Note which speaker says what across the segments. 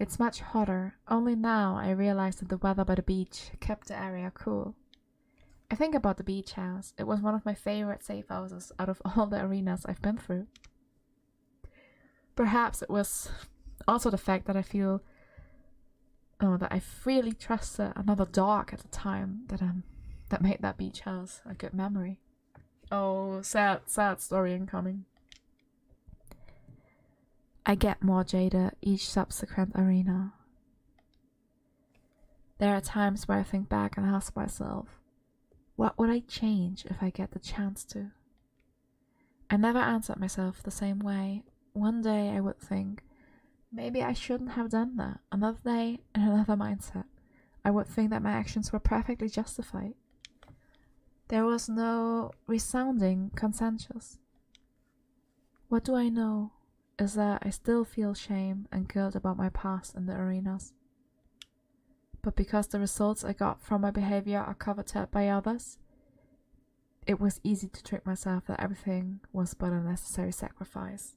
Speaker 1: It's much hotter. Only now I realized that the weather by the beach kept the area cool. I think about the beach house. It was one of my favorite safe houses out of all the arenas I've been through. Perhaps it was also the fact that I feel that I freely trusted another dog at the time that made that beach house a good memory. Oh, sad story incoming. I get more jaded each subsequent arena. There are times where I think back and ask myself, what would I change if I get the chance to? I never answered myself the same way. One day I would think, maybe I shouldn't have done that. Another day, in another mindset, I would think that my actions were perfectly justified. There was no resounding consensus. What do I know is that I still feel shame and guilt about my past in the arenas. But because the results I got from my behavior are coveted by others, it was easy to trick myself that everything was but a necessary sacrifice.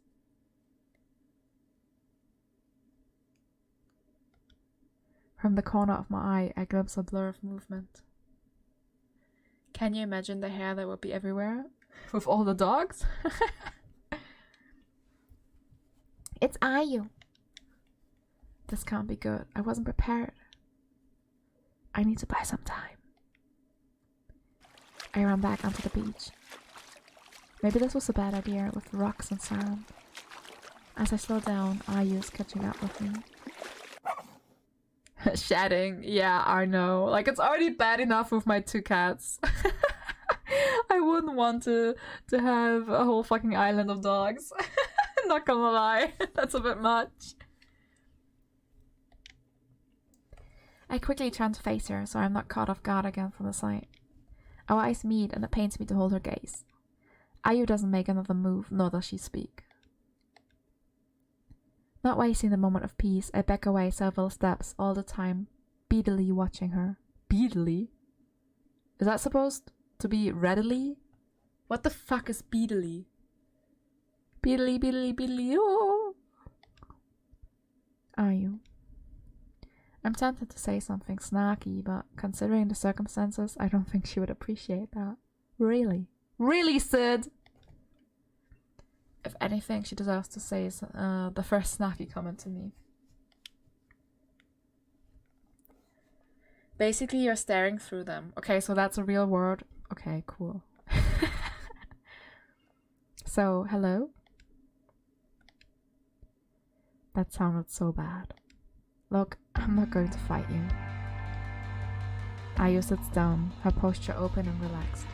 Speaker 1: From the corner of my eye, I glimpse a blur of movement. Can you imagine the hair that would be everywhere? With all the dogs? It's Ayu. This can't be good. I wasn't prepared. I need to buy some time. I ran back onto the beach. Maybe this was a bad idea with the rocks and sand. As I slow down, Ayu is catching up with me. Shedding, yeah, I know. Like, it's already bad enough with my 2 cats. I wouldn't want to have a whole fucking island of dogs. Not gonna lie, that's a bit much. I quickly turn to face her so I'm not caught off guard again from the sight. Our eyes meet and it pains me to hold her gaze. Ayu doesn't make another move, nor does she speak. Not wasting the moment of peace, I back away several steps, all the time, beadily watching her. Beadily? Is that supposed to be readily? What the fuck is beadily? Beadily, beadily, beadily, oh! Ayu. I'm tempted to say something snarky, but considering the circumstances, I don't think she would appreciate that. Really? Really, Sid? If anything, she deserves to say the first snarky comment to me. Basically, you're staring through them. Okay, so that's a real word. Okay, cool. So, hello? That sounded so bad. Look, I'm not going to fight you. Ayu sits down, her posture open and relaxed.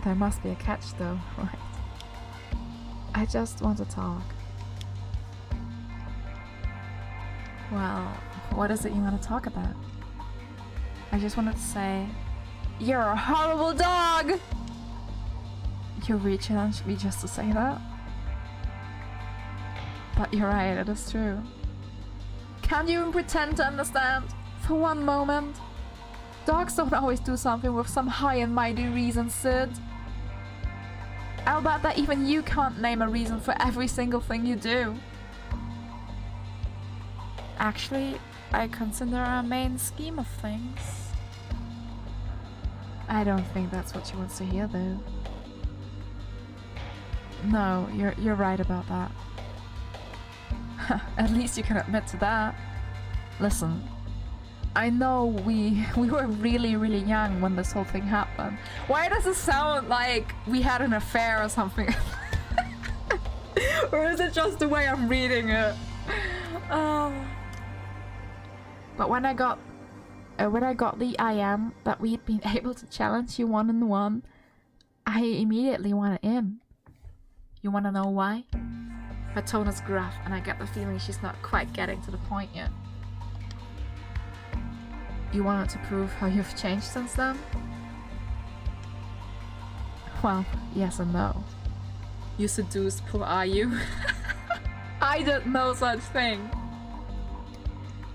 Speaker 1: There must be a catch though, right? I just want to talk. Well, what is it you want to talk about? I just wanted to say, you're a horrible dog! You re-challenged me just to say that? But you're right, it is true. Can't you even pretend to understand? For one moment? Dogs don't always do something with some high and mighty reason, Sid. I'll bet that even you can't name a reason for every single thing you do. Actually, I consider our main scheme of things. I don't think that's what she wants to hear, though. No, you're right about that. At least you can admit to that. Listen, I know we were really, really young when this whole thing happened. Why does it sound like we had an affair or something? Or is it just the way I'm reading it? But when I got the IM that we'd been able to challenge you 1-on-1, I immediately wanted in. You wanna know why? Her tone is gruff, and I get the feeling she's not quite getting to the point yet. You wanted to prove how you've changed since then? Well, yes and no. You seduced poor Ayu. I did no such thing.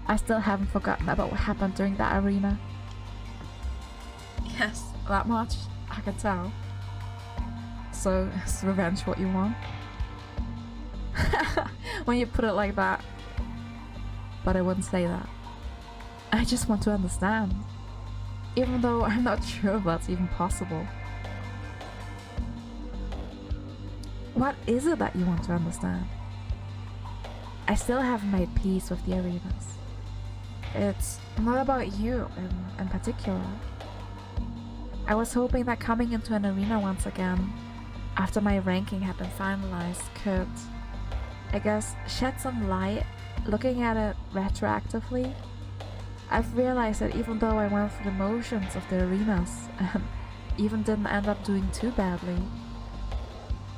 Speaker 1: I still haven't forgotten about what happened during that arena. Yes, that much, I can tell. So, is revenge what you want? when you put it like that. But I wouldn't say that. I just want to understand. Even though I'm not sure if that's even possible. What is it that you want to understand? I still haven't made peace with the arenas. It's not about you in particular. I was hoping that coming into an arena once again, after my ranking had been finalized, could, I guess, shed some light. Looking at it retroactively, I've realized that even though I went through the motions of the arenas and even didn't end up doing too badly,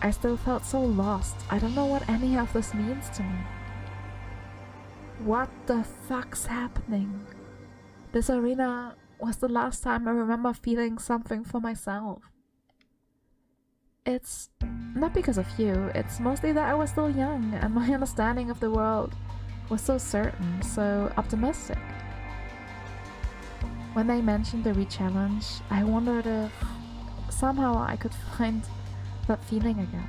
Speaker 1: I still felt so lost. I don't know what any of this means to me. What the fuck's happening? This arena was the last time I remember feeling something for myself. It's not because of you, it's mostly that I was still young and my understanding of the world was so certain, so optimistic. When they mentioned the re-challenge, I wondered if somehow I could find that feeling again.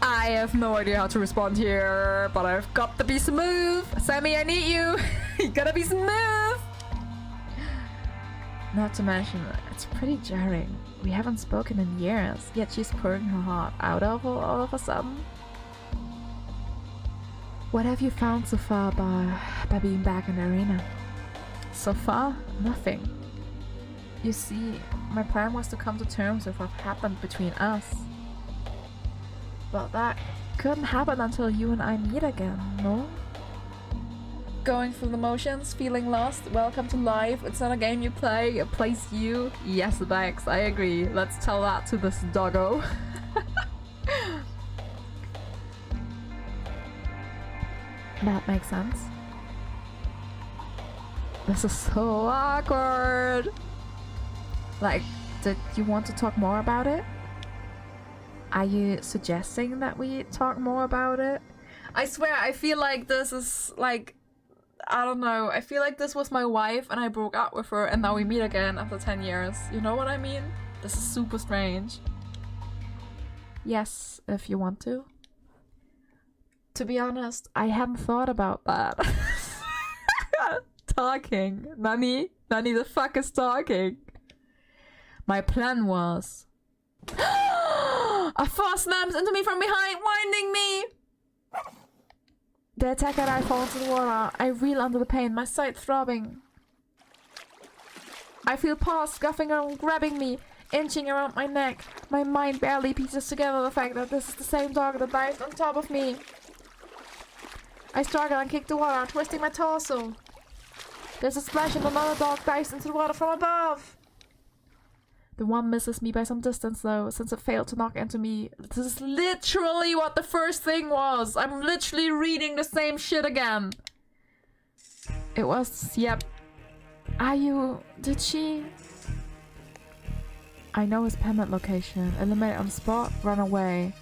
Speaker 1: I have no idea how to respond here, but I've got to be smooth. Sammy, I need you. You gotta be smooth. Not to mention, it's pretty jarring. We haven't spoken in years, yet she's pouring her heart out of all of a sudden. What have you found so far by being back in the arena? So far, nothing. You see, my plan was to come to terms with what happened between us. But that couldn't happen until you and I meet again, no? Going through the motions, feeling lost, welcome to life. It's not a game you play, it plays you. Yes, Bex, I agree. Let's tell that to this doggo. That makes sense. This is so awkward. Like, did you want to talk more about it? Are you suggesting that we talk more about it? I swear, I feel like this is like, I don't know, I feel like this was my wife and I broke up with her and now we meet again after 10 years. You know what I mean? This is super strange. Yes, if you want to. To be honest, I hadn't thought about that. Talking. Nani the fuck is talking? My plan was... A fox slams into me from behind, winding me! The attacker and I fall into the water. I reel under the pain, my side throbbing. I feel paws scuffing around, grabbing me, inching around my neck. My mind barely pieces together the fact that this is the same dog that dived on top of me. I struggle and kick the water, twisting my torso. There's a splash and another dog dives into the water from above. The one misses me by some distance though, since it failed to knock into me. This is literally what the first thing was. I'm literally reading the same shit again. It was, yep. Did she? I know his pendant location. Eliminate on the spot, run away.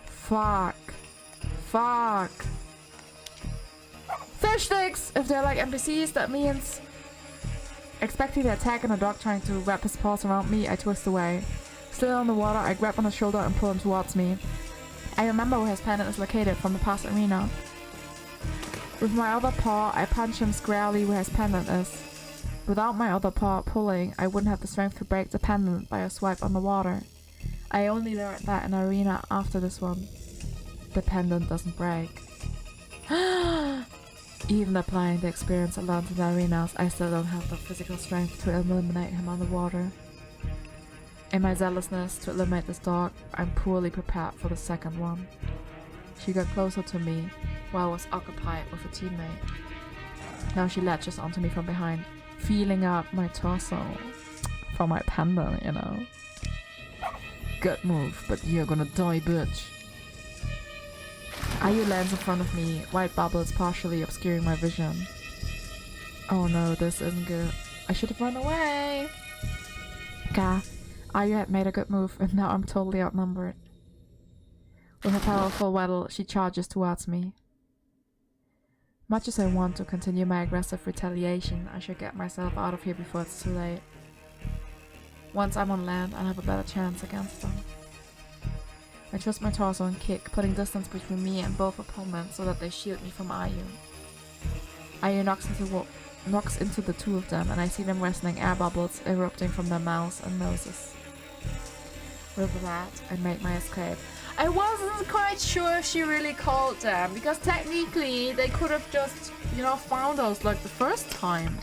Speaker 1: Fuck. Fish sticks! If they're like NPCs, that means... Expecting the attack and a dog trying to wrap his paws around me, I twist away. Still on the water, I grab on his shoulder and pull him towards me. I remember where his pendant is located from the past arena. With my other paw, I punch him squarely where his pendant is. Without my other paw pulling, I wouldn't have the strength to break the pendant by a swipe on the water. I only learned that in arena after this one. The pendant doesn't break. Even applying the experience I learned in the arenas, I still don't have the physical strength to eliminate him underwater. In my zealousness to eliminate this dog, I'm poorly prepared for the second one. She got closer to me while I was occupied with a teammate. Now she latches onto me from behind, feeling up my torso for my pendant, you know. Good move, but you're gonna die, bitch. Ayu lands in front of me, white bubbles partially obscuring my vision. Oh no, this isn't good. I should have run away! Gah, Ayu had made a good move and now I'm totally outnumbered. With her powerful waddle, she charges towards me. Much as I want to continue my aggressive retaliation, I should get myself out of here before it's too late. Once I'm on land, I'll have a better chance against them. I twist my torso and kick, putting distance between me and both opponents so that they shield me from Ayu. Ayu knocks into the two of them, and I see them wrestling, air bubbles erupting from their mouths and noses. With that, I make my escape. I wasn't quite sure if she really called them, because technically they could have just, you know, found us like the first time.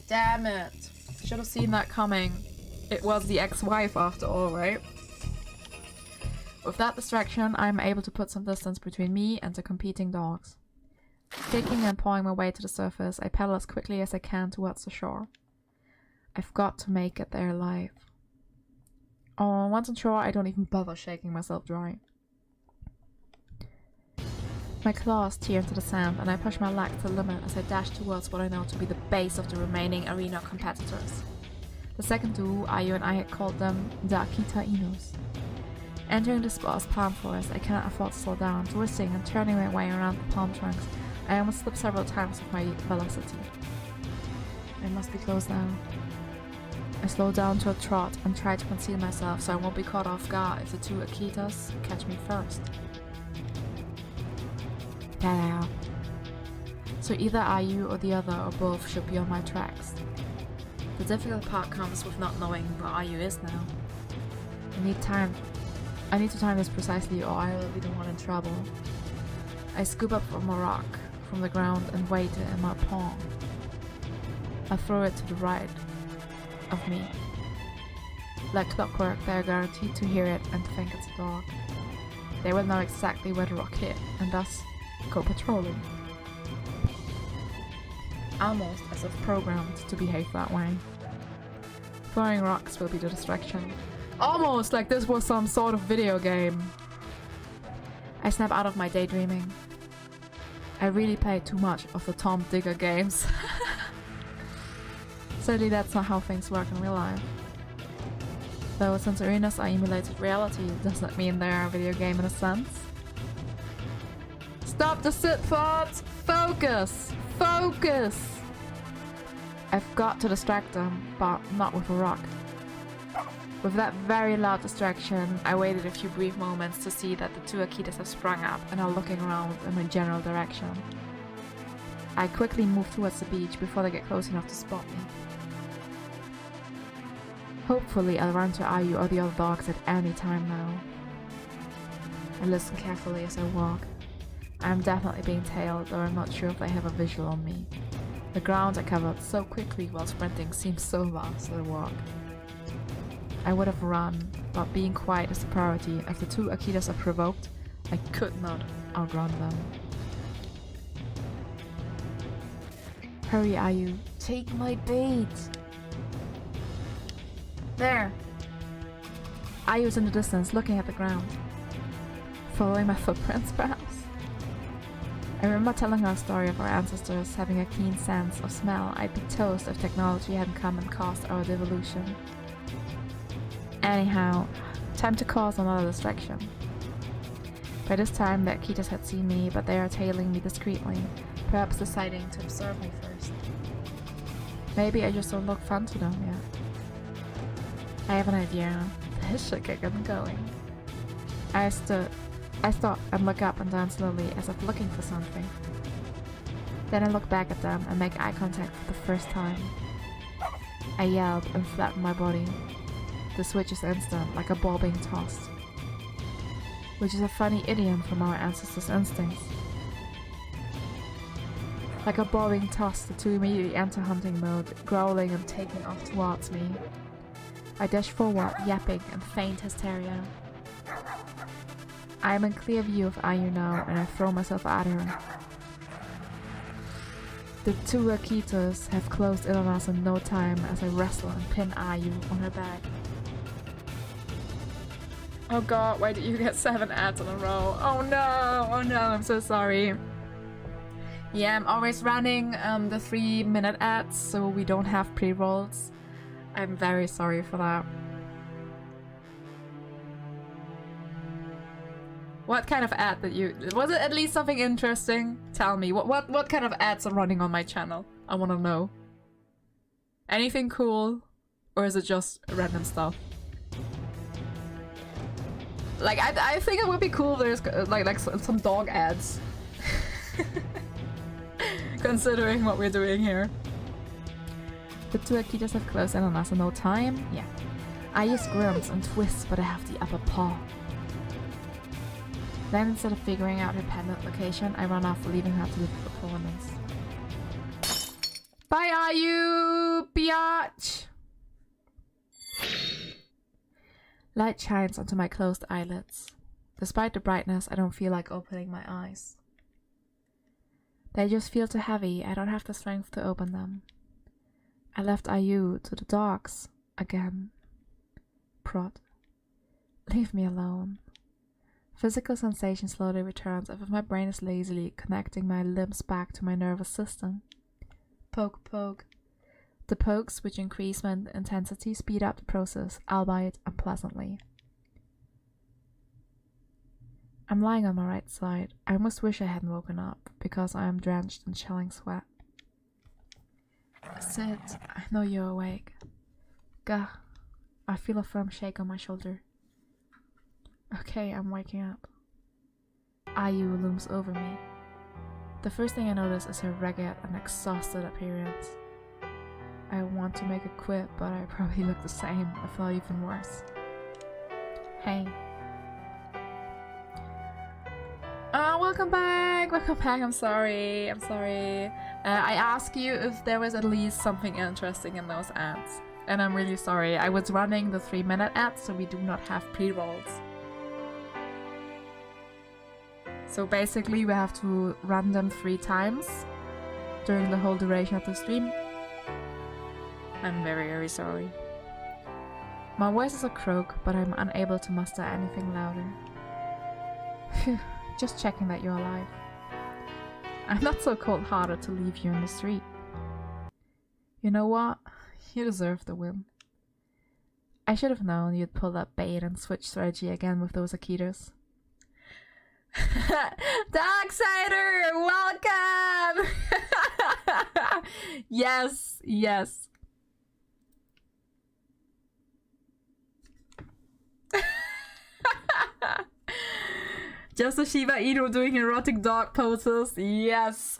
Speaker 1: Damn it. Should have seen that coming. It was the ex-wife after all, right? With that distraction, I'm able to put some distance between me and the competing dogs. Kicking and pawing my way to the surface, I paddle as quickly as I can towards the shore. I've got to make it there alive. Oh, once on shore, I don't even bother shaking myself dry. My claws tear into the sand, and I push my leg to the limit as I dash towards what I know to be the base of the remaining arena competitors. The second duo, Ayu and I had called them the Shiba Inus. Entering the sparse palm forest, I cannot afford to slow down, twisting and turning my way around the palm trunks. I almost slipped several times with my velocity. I must be close now. I slow down to a trot and try to conceal myself so I won't be caught off guard if the two Akitas catch me first. There they are. So either Ayu or the other or both should be on my tracks. The difficult part comes with not knowing where Ayu is now. I need to time this precisely or I will be the one in trouble. I scoop up from a rock from the ground and weight it in my palm. I throw it to the right of me. Like clockwork, they are guaranteed to hear it and think it's a dog. They will know exactly where the rock hit and thus go patrolling. Almost as if programmed to behave that way. Throwing rocks will be the distraction. Almost like this was some sort of video game. I snap out of my daydreaming. I really played too much of the Tom Digger games. Sadly, that's not how things work in real life. Though since arenas are emulated reality, does that mean they are a video game in a sense? Stop the sit thoughts! Focus! Focus! I've got to distract them, but not with a rock. With that very loud distraction, I waited a few brief moments to see that the two Akitas have sprung up and are looking around in my general direction. I quickly move towards the beach before they get close enough to spot me. Hopefully I'll run to Ayu or the other dogs at any time now. I listen carefully as I walk. I'm definitely being tailed, though I'm not sure if they have a visual on me. The ground I covered so quickly while sprinting seems so vast as I walk. I would have run, but being quiet is a priority. If the two Akitas are provoked, I could not outrun them. Hurry, Ayu. Take my bait! There! Ayu's in the distance, looking at the ground. Following my footprints, perhaps? I remember telling her a story of our ancestors having a keen sense of smell. I'd be toast if technology hadn't come and caused our devolution. Anyhow, time to cause another distraction. By this time, the Akitas had seen me, but they are tailing me discreetly, perhaps deciding to observe me first. Maybe I just don't look fun to them yet. I have an idea. This should get them going. I stop and look up and down slowly as if looking for something. Then I look back at them and make eye contact for the first time. I yelled and flattened my body. The switch is instant, like a ball being tossed. Which is a funny idiom from our ancestors' instincts. Like a ball being tossed, the two immediately enter hunting mode, growling and taking off towards me. I dash forward, yapping and feign hysteria. I am in clear view of Ayu now, and I throw myself at her. The two Akitas have closed in on us in no time as I wrestle and pin Ayu on her back. Oh god, why did you get 7 ads in a row? Oh no, I'm so sorry. Yeah, I'm always running the 3-minute ads, so we don't have pre-rolls. I'm very sorry for that. What kind of ad did you... Was it at least something interesting? Tell me, what kind of ads are running on my channel? I wanna know. Anything cool? Or is it just random stuff? Like, I think it would be cool if there's like some dog ads. Considering what we're doing here. The two Akitas have closed in on us in no time? Yeah. I use grunts and twists, but I have the upper paw. Then instead of figuring out her pendant location, I run off, leaving her to the performance. Bye, Ayu, biatch! Light shines onto my closed eyelids. Despite the brightness, I don't feel like opening my eyes. They just feel too heavy. I don't have the strength to open them. I left Ayu to the dogs again. Prod. Leave me alone. Physical sensation slowly returns as if my brain is lazily connecting my limbs back to my nervous system. Poke, poke. The pokes, which increase my intensity, speed up the process, albeit unpleasantly. I'm lying on my right side. I almost wish I hadn't woken up, because I am drenched in chilling sweat. Sit. I know you're awake. Gah. I feel a firm shake on my shoulder. Okay, I'm waking up. Ayu looms over me. The first thing I notice is her ragged and exhausted appearance. I want to make a quip, but I probably look the same, if not even worse. Hey. Welcome back! Welcome back, I'm sorry. I asked you if there was at least something interesting in those ads. And I'm really sorry. I was running the 3-minute ads, so we do not have pre-rolls. So basically we have to run them 3 times during the whole duration of the stream. I'm very, very sorry. My voice is a croak, but I'm unable to muster anything louder. Phew, just checking that you're alive. I'm not so cold-hearted to leave you in the street. You know what? You deserve the win. I should have known you'd pull that bait and switch strategy again with those Akitas. Darksider, welcome! Yes, yes. Just a Shiba Inu doing erotic dog poses. Yes.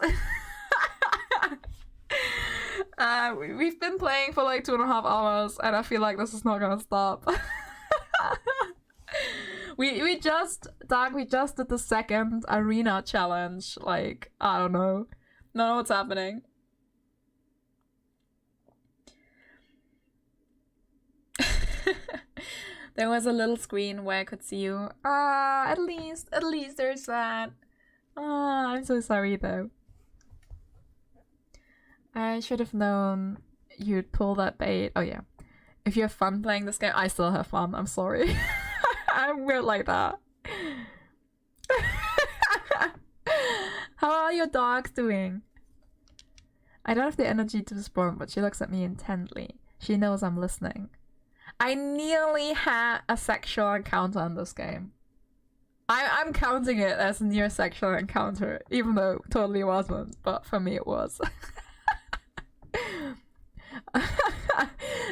Speaker 1: We've been playing for like 2.5 hours, and I feel like this is not gonna stop. we just did the second arena challenge. Like, I don't know what's happening. There was a little screen where I could see you. At least there's that. I'm so sorry though. I should have known you'd pull that bait. Oh yeah. If you have fun playing this game, I still have fun. I'm sorry. I'm weird like that. How are your dogs doing? I don't have the energy to respond, but she looks at me intently. She knows I'm listening. I nearly had a sexual encounter in this game. I'm counting it as a near sexual encounter, even though it totally wasn't, but for me it was.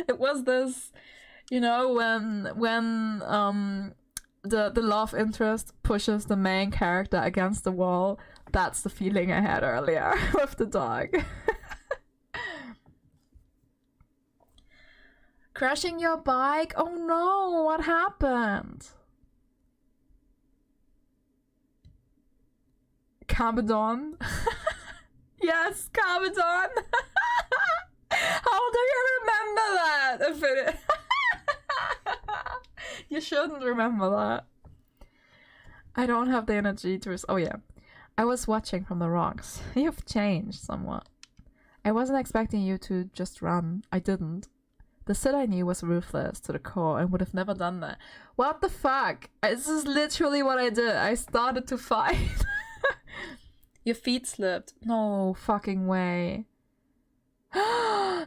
Speaker 1: It was this, you know, when the love interest pushes the main character against the wall. That's the feeling I had earlier with the dog. Crashing your bike? Oh no, what happened? Carbidon? Yes, Carbidon! How do you remember that? If it you shouldn't remember that. I don't have the energy to oh yeah. I was watching from the rocks. You've changed somewhat. I wasn't expecting you to just run. I didn't. The Sid I knew was ruthless to the core and would have never done that. What the fuck? This is literally what I did. I started to fight. Your feet slipped. No fucking way.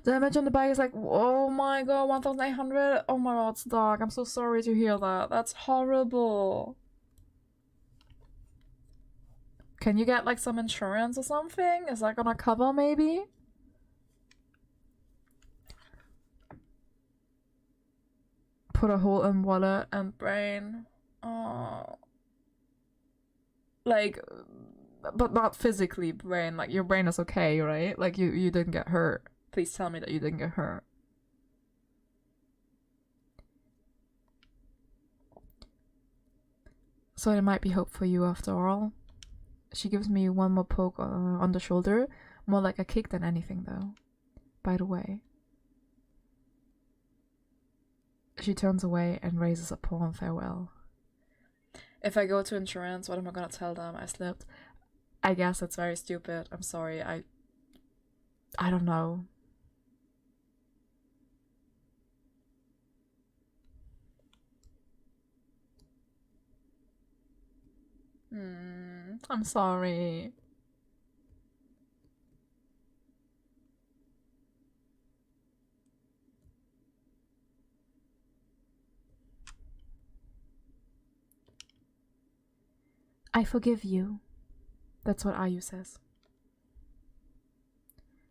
Speaker 1: Damage on the bike is like, oh my god, 1,800? Oh my god, it's dark. I'm so sorry to hear that. That's horrible. Can you get like some insurance or something? Is that gonna cover maybe? put a hole in wallet and brain. Oh. Like, but not physically brain. Like, your brain is okay, right? Like, you didn't get hurt. Please tell me that you didn't get hurt. So there might be hope for you after all. She gives me one more poke on the shoulder. More like a kick than anything, though. By the way. She turns away and raises a paw in farewell. If I go to insurance, what am I gonna tell them? I slipped. I guess it's very stupid. I'm sorry. I don't know. I'm sorry. I forgive you. That's what Ayu says.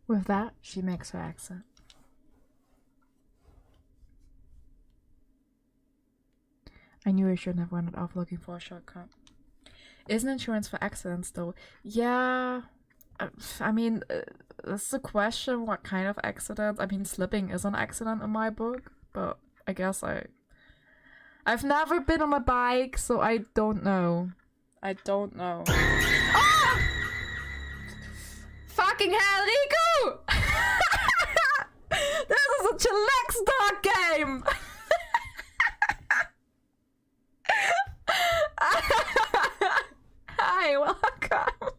Speaker 1: With that, she makes her exit. I knew I shouldn't have wandered off looking for a shortcut. Isn't insurance for accidents, though? Yeah. I mean, it's a question what kind of accident. I mean, slipping is an accident in my book, but I guess I've never been on a bike, so I don't know. I don't know. Oh! Fucking hell, Riku! This is a chillax dog game! Hi, welcome.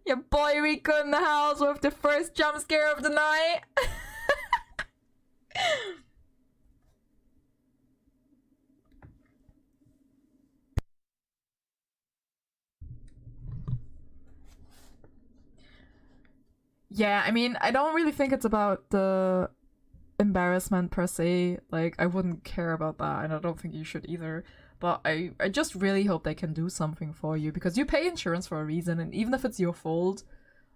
Speaker 1: Your boy Riku in the house with the first jump scare of the night. Yeah, I mean, I don't really think it's about the embarrassment per se. Like, I wouldn't care about that, and I don't think you should either. But I just really hope they can do something for you, because you pay insurance for a reason, and even if it's your fault,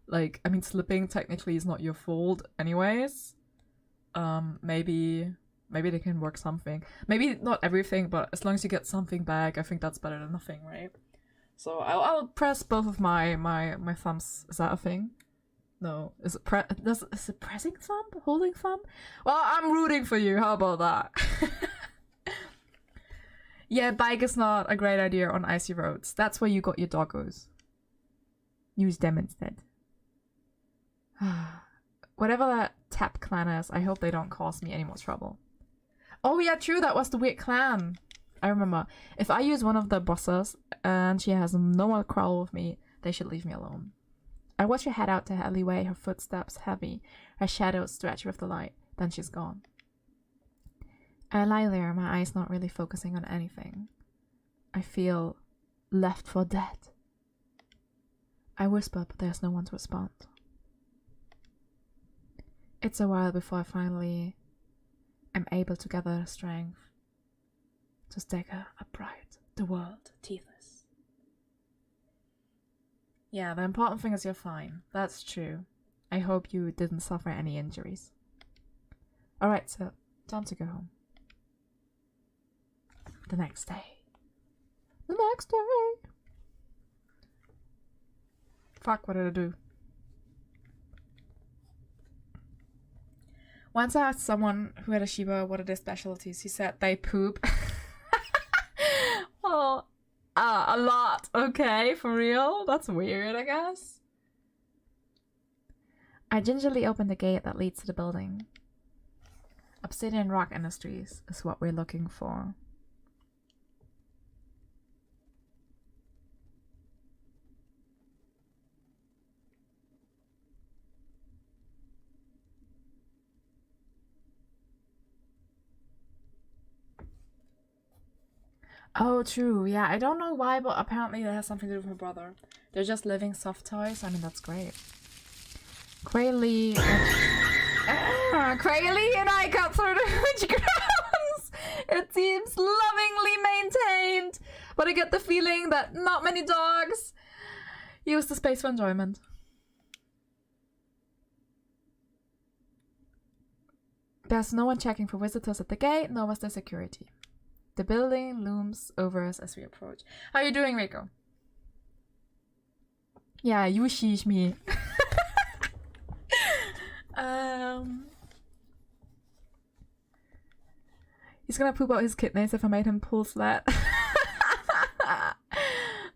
Speaker 1: like, I mean, slipping technically is not your fault anyways. Maybe they can work something. Maybe not everything, but as long as you get something back, I think that's better than nothing, right? So I'll press both of my thumbs. Is that a thing? No. Is it pressing thumb? Holding thumb? Well, I'm rooting for you. How about that? Yeah, bike is not a great idea on icy roads. That's where you got your doggos. Use them instead. Whatever that Tap clan is, I hope they don't cause me any more trouble. Oh yeah, true, that was the weird clan. I remember. If I use one of the bosses and she has no more quarrel with me, they should leave me alone. I watch her head out the alleyway, her footsteps heavy, her shadow stretch with the light. Then she's gone. I lie there, my eyes not really focusing on anything. I feel left for dead. I whisper, but there's no one to respond. It's a while before I finally am able to gather the strength to stagger upright, the world teethless. Yeah, the important thing is you're fine. That's true. I hope you didn't suffer any injuries. Alright, so time to go home. The next day. The next day! Fuck, what did I do? Once I asked someone who had a Shiba what are their specialties, he said they poop. Oh, a lot. Okay, for real? That's weird, I guess. I gingerly opened the gate that leads to the building. Obsidian Rock Industries is what we're looking for. Oh, true. Yeah, I don't know why, but apparently that has something to do with my brother. They're just living soft toys. I mean, that's great. Craylee and I cut through the witch grounds. It seems lovingly maintained, but I get the feeling that not many dogs use the space for enjoyment. There's no one checking for visitors at the gate, nor was there security. The building looms over us as we approach. How are you doing, Rico? Yeah, you sheesh me. He's gonna poop out his kidneys if I made him pull sled.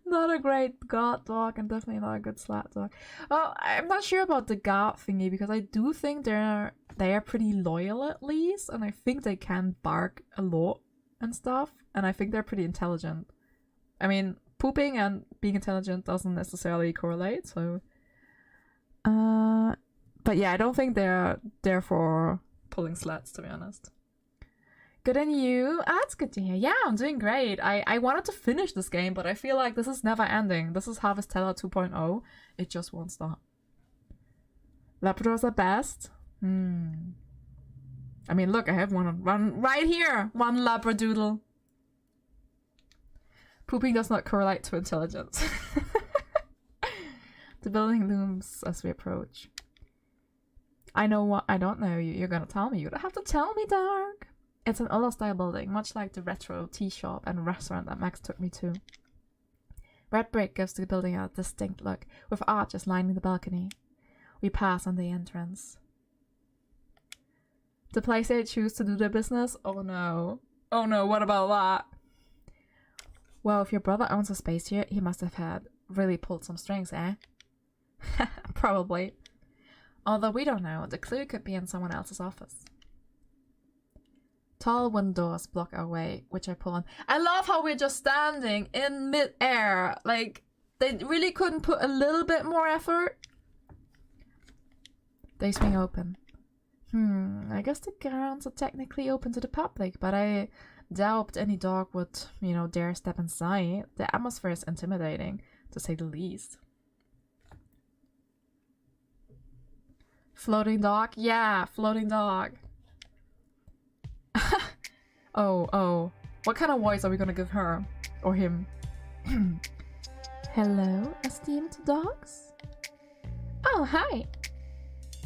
Speaker 1: Not a great guard dog, and definitely not a good sled dog. Well, I'm not sure about the guard thingy, because I do think they are pretty loyal at least, and I think they can bark a lot and stuff, and I think they're pretty intelligent. I mean, pooping and being intelligent doesn't necessarily correlate, so but yeah, I don't think they're there for pulling sleds, to be honest. Good on you. That's good to hear. Yeah, I'm doing great. I wanted to finish this game, but I feel like this is never ending. This is Harvestella 2.0. It just won't stop. Labradors are best. I mean, look, I have one right here. One Labradoodle. Pooping does not correlate to intelligence. The building looms as we approach. I know what I don't know. You're gonna tell me. You don't have to tell me, Dark. It's an older style building, much like the retro tea shop and restaurant that Max took me to. Red brick gives the building a distinct look, with arches lining the balcony. We pass on the entrance. The place they choose to do their business? Oh no. Oh no, what about that? Well, if your brother owns a space here, he must have had really pulled some strings, eh? Probably. Although we don't know, the clue could be in someone else's office. Tall windows block our way, which I pull on. I love how we're just standing in mid-air. Like, they really couldn't put a little bit more effort. They swing open. I guess the grounds are technically open to the public, but I doubt any dog would, you know, dare step inside. The atmosphere is intimidating, to say the least. Floating dog? Yeah, floating dog. Oh. What kind of voice are we gonna give her? Or him? Hello, esteemed dogs? Oh, hi!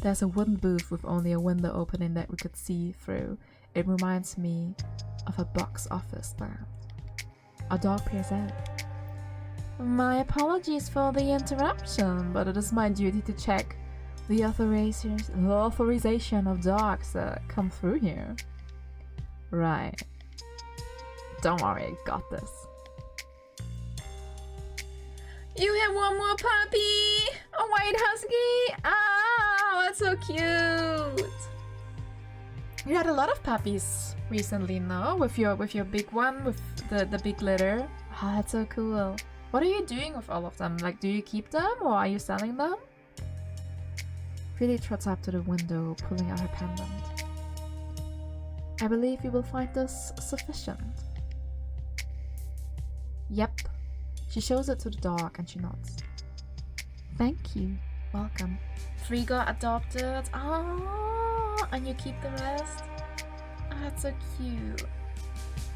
Speaker 1: There's a wooden booth with only a window opening that we could see through. It reminds me of a box office stand. A dog peers out. My apologies for the interruption, but it is my duty to check the authorization of dogs that come through here. Right. Don't worry, I got this. You have one more puppy! A white husky! Oh, that's so cute! You had a lot of puppies recently, no? With your big one, with the big litter. Oh, that's so cool. What are you doing with all of them? Like, do you keep them or are you selling them? Really trots up to the window, pulling out her pendant. I believe you will find this sufficient. Yep. She shows it to the dog and she nods. Thank you. Welcome. 3 got adopted. Oh, and you keep the rest? Oh, that's so cute.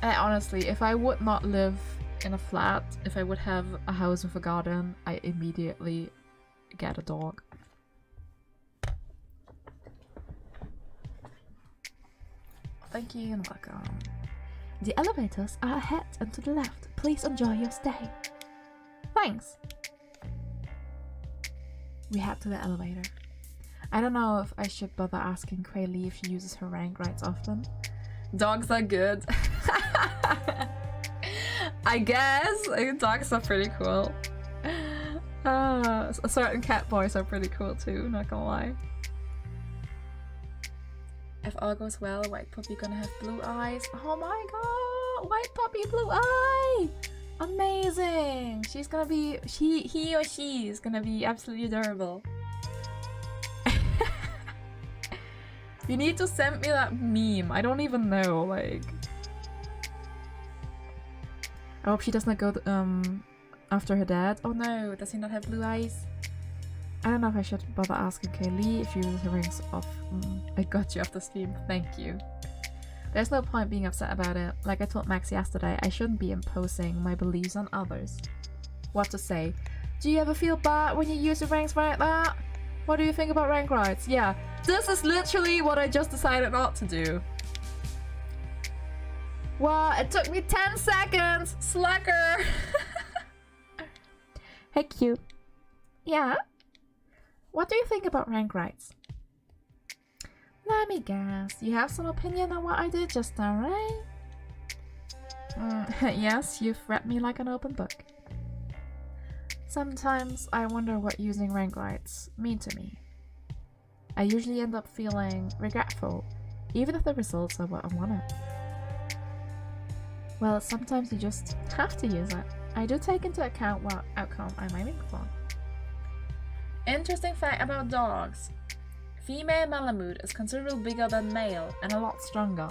Speaker 1: Honestly, if I would not live in a flat, if I would have a house with a garden, I immediately get a dog. Thank you and welcome. The elevators are ahead and to the left. Please enjoy your stay. Thanks. We head to the elevator. I don't know if I should bother asking Quaylee if she uses her rank rides often. Dogs are good. I guess. Dogs are pretty cool. Certain cat boys are pretty cool too, not gonna lie. If all goes well, white puppy gonna have blue eyes. Oh my god! White puppy blue eye! Amazing! She's gonna be... He or she is gonna be absolutely adorable. You need to send me that meme. I don't even know, like... I hope she does not go after her dad. Oh no, does he not have blue eyes? I don't know if I should bother asking Kaylee if she uses her rings off. I got you off the stream, thank you. There's no point being upset about it. Like I told Max yesterday, I shouldn't be imposing my beliefs on others. What to say? Do you ever feel bad when you use your rings like that? What do you think about rank rights? Yeah, this is literally what I just decided not to do. Well, it took me 10 seconds! Slacker! Hey, Q. Yeah? What do you think about rank rights? Let me guess. You have some opinion on what I did just now, right? Yes, you've read me like an open book. Sometimes I wonder what using rank rights mean to me. I usually end up feeling regretful, even if the results are what I wanted. Well, sometimes you just have to use it. I do take into account what outcome I'm aiming for. Interesting fact about dogs. Female Malamute is considerably bigger than male and a lot stronger.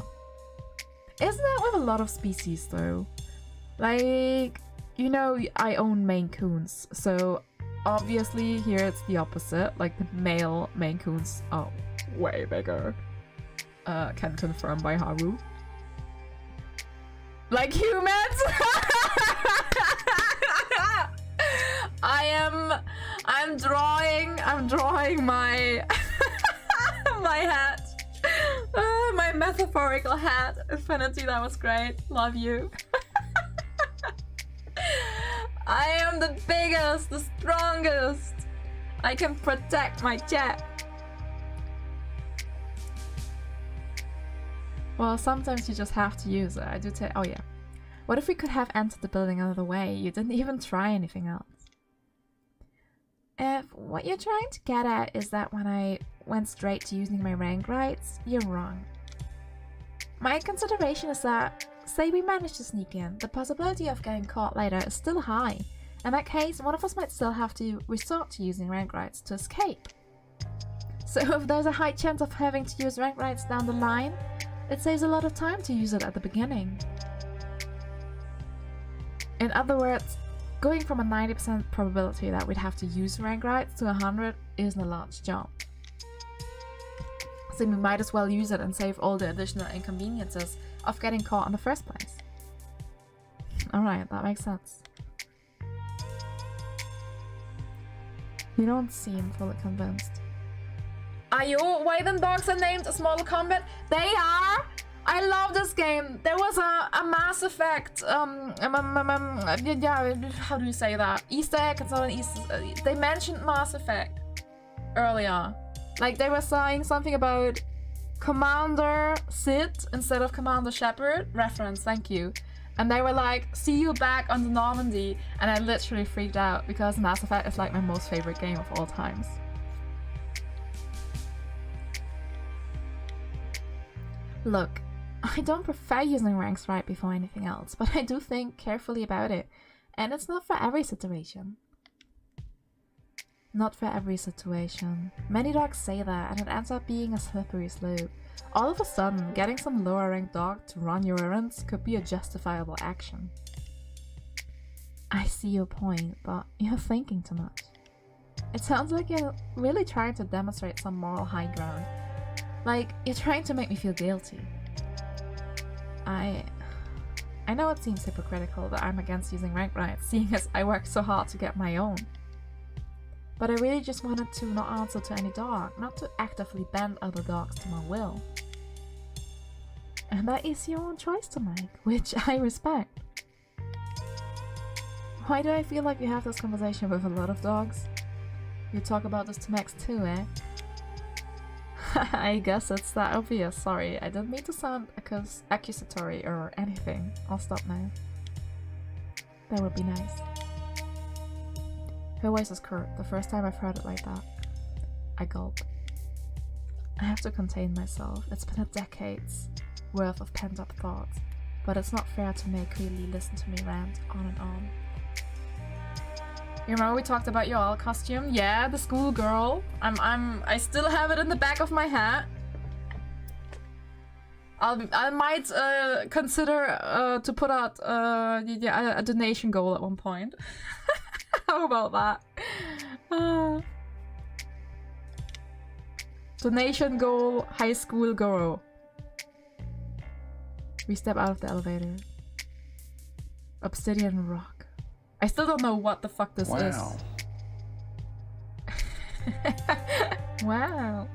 Speaker 1: Isn't that with a lot of species though? Like, you know, I own Maine Coons, so obviously here it's the opposite. Like the male Maine Coons are way bigger. Can confirm by Haru. Like humans? I'm drawing my my hat. My metaphorical hat. Infinity, that was great. Love you. I am the biggest, the strongest. I can protect my jet. Well, sometimes you just have to use it. I do take. Oh yeah. What if we could have entered the building another way? You didn't even try anything else. If what you're trying to get at is that when I went straight to using my rank rights, you're wrong. My consideration is that, say we manage to sneak in, the possibility of getting caught later is still high. In that case, one of us might still have to resort to using rank rights to escape. So if there's a high chance of having to use rank rights down the line, it saves a lot of time to use it at the beginning. In other words, going from a 90% probability that we'd have to use rank rights to 100 isn't a large jump. So we might as well use it and save all the additional inconveniences of getting caught in the first place. Alright, that makes sense. You don't seem fully convinced. Are you? Why then dogs are named as Mortal Kombat? They are! I love this game. There was a Mass Effect, yeah, how do you say that? Easter egg, it's not an Easter, they mentioned Mass Effect earlier. Like they were saying something about Commander Sid instead of Commander Shepard. Reference, thank you. And they were like, see you back on the Normandy. And I literally freaked out because Mass Effect is like my most favorite game of all times. Look, I don't prefer using ranks right before anything else, but I do think carefully about it, and it's not for every situation. Not for every situation. Many dogs say that, and it ends up being a slippery slope. All of a sudden, getting some lower ranked dog to run your errands could be a justifiable action. I see your point, but you're thinking too much. It sounds like you're really trying to demonstrate some moral high ground. Like, you're trying to make me feel guilty. I know it seems hypocritical that I'm against using rank rights, seeing as I worked so hard to get my own. But I really just wanted to not answer to any dog, not to actively bend other dogs to my will. And that is your own choice to make, which I respect. Why do I feel like you have this conversation with a lot of dogs? You talk about this to Max too, eh? I guess it's that obvious, sorry. I didn't mean to sound accusatory or anything. I'll stop now. That would be nice. Her voice is curt, the first time I've heard it like that. I gulp. I have to contain myself. It's been a decade's worth of pent-up thoughts, but it's not fair to make really listen to me rant on and on. You remember we talked about your owl costume? Yeah, the schoolgirl. I still have it in the back of my hat. I might consider to put out a donation goal at one point. How about that? Donation goal, high school Goro. We step out of the elevator. Obsidian rock. I still don't know what the fuck this is. Wow.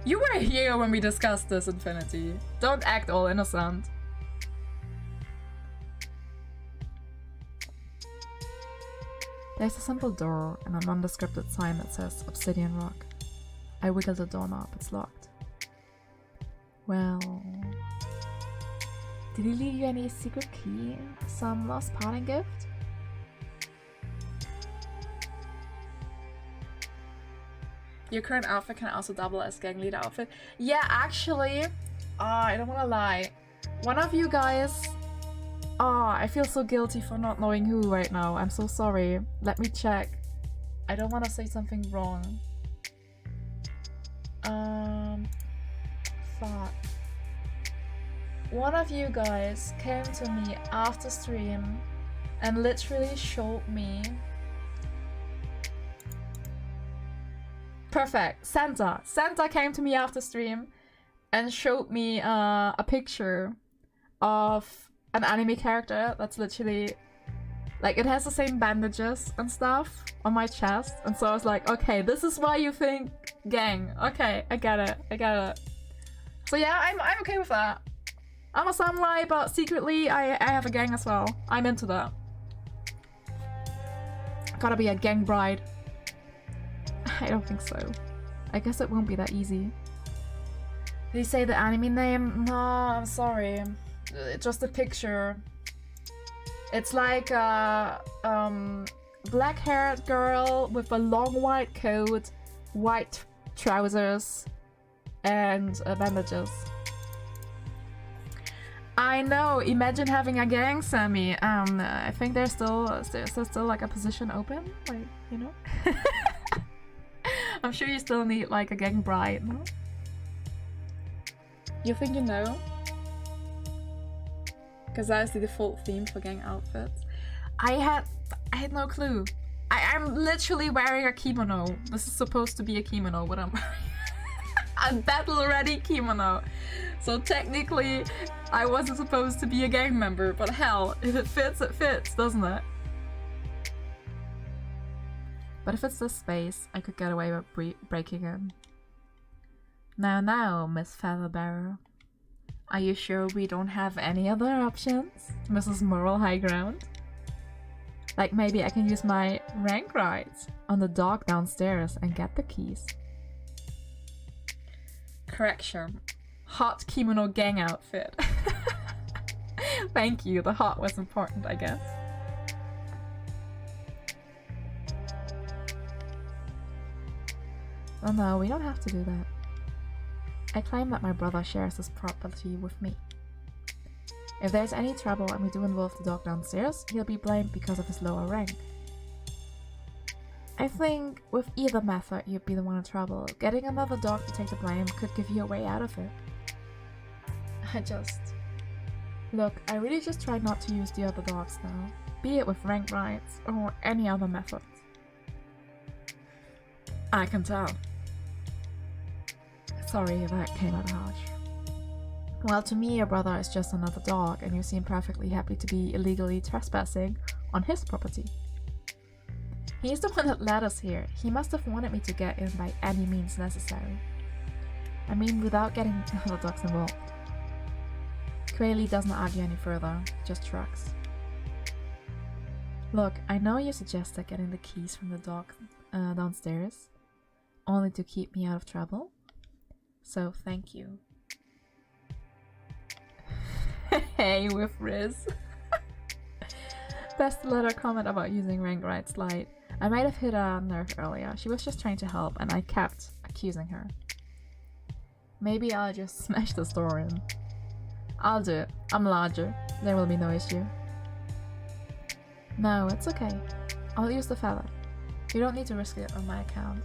Speaker 1: You were here when we discussed this, Infinity. Don't act all innocent. There's a simple door and a nondescript sign that says Obsidian Rock. I wiggle the doorknob, it's locked. Well... Did he leave you any secret key? Some lost parting gift? Your current outfit can also double as gang leader outfit. Yeah, actually, I don't wanna lie. One of you guys... I feel so guilty for not knowing who right now. I'm so sorry. Let me check. I don't wanna say something wrong. Fuck. One of you guys came to me after stream and literally showed me... Perfect. Santa. Santa came to me after stream and showed me a picture of an anime character that's literally... Like, it has the same bandages and stuff on my chest. And so I was like, okay, this is why you think gang. Okay, I get it. I get it. So yeah, I'm okay with that. I'm a samurai, but secretly I have a gang as well. I'm into that. Gotta be a gang bride. I don't think so. I guess it won't be that easy. Did he say the anime name? No, I'm sorry. It's just a picture. It's like a black-haired girl with a long white coat, white trousers, and bandages. I know. Imagine having a gang, Sammy. I think there's still like a position open, like, you know. I'm sure you still need like a gang bride, no? You think you know? Because that is the default theme for gang outfits. I had no clue. I'm literally wearing a kimono. This is supposed to be a kimono, what I'm wearing. A battle-ready kimono. So technically, I wasn't supposed to be a gang member, but hell, if it fits, doesn't it? But if it's this space, I could get away with breaking in. Now, Miss Featherbearer. Are you sure we don't have any other options, Mrs. Moral High Ground? Like maybe I can use my rank rides on the dog downstairs and get the keys. Correction. Hot kimono gang outfit. Thank you, the hot was important, I guess. Oh no, we don't have to do that. I claim that my brother shares this property with me. If there's any trouble and we do involve the dog downstairs, he'll be blamed because of his lower rank. I think with either method you'd be the one in trouble. Getting another dog to take the blame could give you a way out of it. Look, I really just try not to use the other dogs now, be it with rank rights or any other method. I can tell. Sorry, that came out harsh. Well, to me, your brother is just another dog, and you seem perfectly happy to be illegally trespassing on his property. He's the one that led us here. He must have wanted me to get in by any means necessary. I mean, without getting other dogs involved. Quayle doesn't argue any further, just shrugs. Look, I know you suggested getting the keys from the dog downstairs, only to keep me out of trouble. So, thank you. Hey, with Riz. Best to let her comment about using rank rights light. I might have hit a nerve earlier. She was just trying to help and I kept accusing her. Maybe I'll just smash the door in. I'll do it. I'm larger. There will be no issue. No, it's okay. I'll use the feather. You don't need to risk it on my account.